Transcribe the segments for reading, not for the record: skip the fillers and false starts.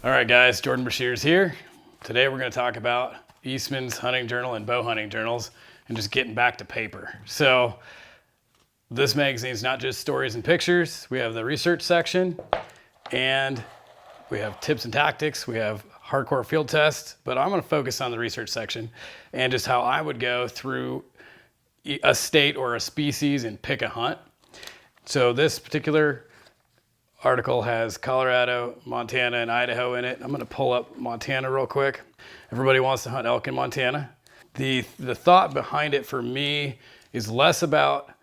All right, guys, Jordan Breshears here. Today we're going to talk about Eastmans Hunting Journal and Bowhunting journals and just getting back to paper. So this magazine is not just stories and pictures. We have the research section and we have tips and tactics. We have hardcore field tests, but I'm going to focus on the research section and just how I would go through a state or a species and pick a hunt. So this particular article has Colorado, Montana, and Idaho in it. I'm going to pull up Montana real quick. Everybody wants to hunt elk in Montana. The thought behind it for me is less about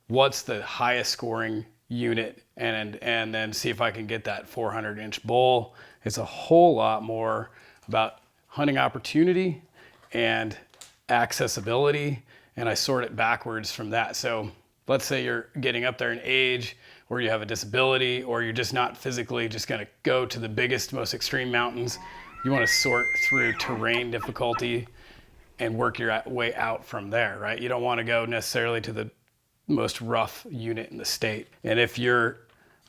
what's the highest scoring unit and then see if I can get that 400-inch bull. It's a whole lot more about hunting opportunity and accessibility, and I sort it backwards from that. So let's say you're getting up there in age, or you have a disability, or you're just not physically just going to go to the biggest, most extreme mountains. You want to sort through terrain difficulty and work your way out from there, right? You don't want to go necessarily to the most rough unit in the state. And if you're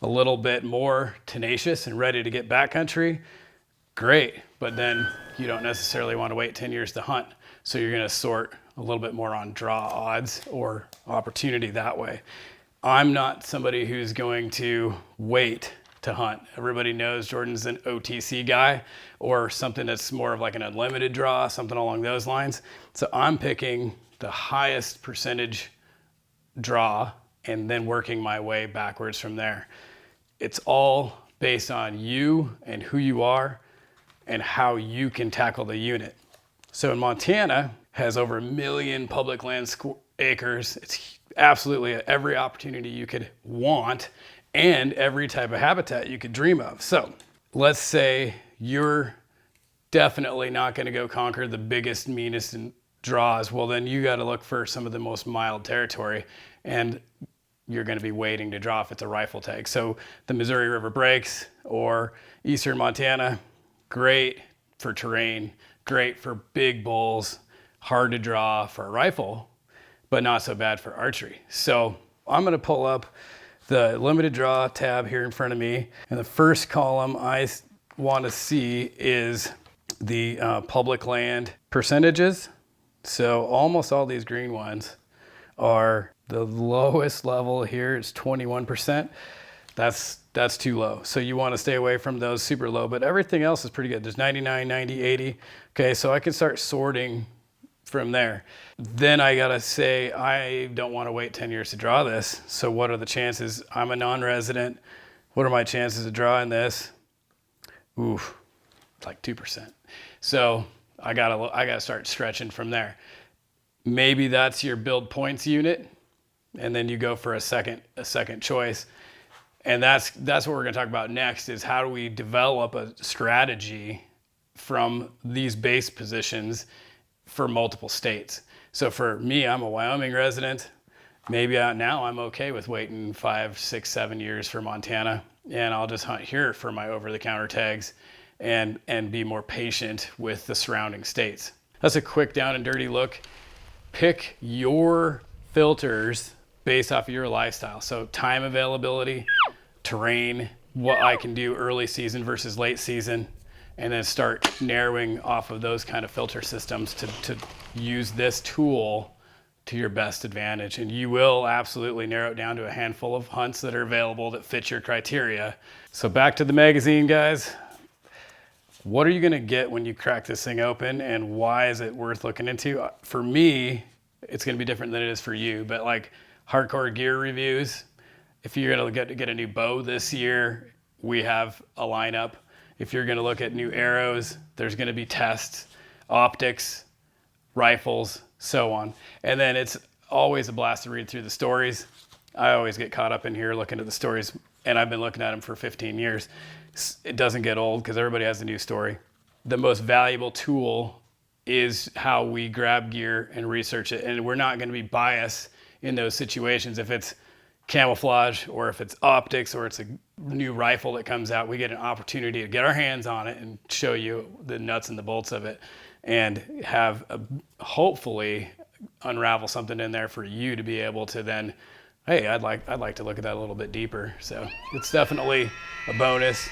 a little bit more tenacious and ready to get backcountry, great. But then you don't necessarily want to wait 10 years to hunt. So you're going to sort a little bit more on draw odds or opportunity that way. I'm not somebody who's going to wait to hunt. Everybody knows Jordan's an OTC guy or something that's more of like an unlimited draw, something along those lines. So I'm picking the highest percentage draw and then working my way backwards from there. It's all based on you and who you are and how you can tackle the unit. So in Montana, has over 1 million public land acres. It's absolutely every opportunity you could want and every type of habitat you could dream of. So let's say you're definitely not going to go conquer the biggest, meanest draws. Well, then you got to look for some of the most mild territory, and you're going to be waiting to draw if it's a rifle tag. So the Missouri River Breaks or Eastern Montana, great for terrain, great for big bulls, hard to draw for a rifle, but not so bad for archery. So I'm going to pull up the limited draw tab here in front of me. And the first column I want to see is the public land percentages. So almost all these green ones are the lowest level here. It's 21%. That's too low. So you want to stay away from those super low, but everything else is pretty good. There's 99, 90, 80. Okay, so I can start sorting from there. Then I gotta say, I don't want to wait 10 years to draw this. So what are the chances? I'm a non-resident. What are my chances of drawing this? Oof, it's like 2%. So I gotta start stretching from there. Maybe that's your build points unit, and then you go for a second choice. And that's what we're gonna talk about next, is how do we develop a strategy from these base positions for multiple states. So for me, I'm a Wyoming resident. Maybe now I'm okay with waiting 5, 6, 7 years for Montana, and I'll just hunt here for my over-the-counter tags and be more patient with the surrounding states. That's a quick down and dirty look. Pick your filters based off of your lifestyle. So time availability, terrain, what I can do early season versus late season, and then start narrowing off of those kind of filter systems to use this tool to your best advantage. And you will absolutely narrow it down to a handful of hunts that are available that fit your criteria. So back to the magazine, guys. What are you gonna get when you crack this thing open, and why is it worth looking into? For me, it's gonna be different than it is for you, but like hardcore gear reviews, if you're gonna get a new bow this year, we have a lineup. If you're gonna look at new arrows, there's gonna be tests, optics, rifles, so on. And then it's always a blast to read through the stories. I always get caught up in here looking at the stories, and I've been looking at them for 15 years. It doesn't get old because everybody has a new story. The most valuable tool is how we grab gear and research it. And we're not gonna be biased in those situations. If it's camouflage or if it's optics or it's a new rifle that comes out, we get an opportunity to get our hands on it and show you the nuts and the bolts of it, and have hopefully unravel something in there for you to be able to then, hey, I'd like to look at that a little bit deeper. So it's definitely a bonus.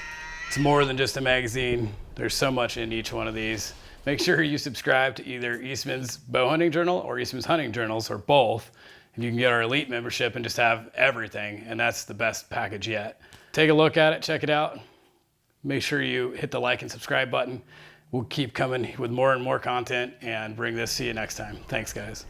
It's more than just a magazine. There's so much in each one of these. Make sure you subscribe to either Eastman's Bowhunting Journal or Eastman's Hunting Journals, or both. And you can get our elite membership and just have everything. And that's the best package yet. Take a look at it, check it out. Make sure you hit the like and subscribe button. We'll keep coming with more and more content and bring this to you next time. Thanks, guys.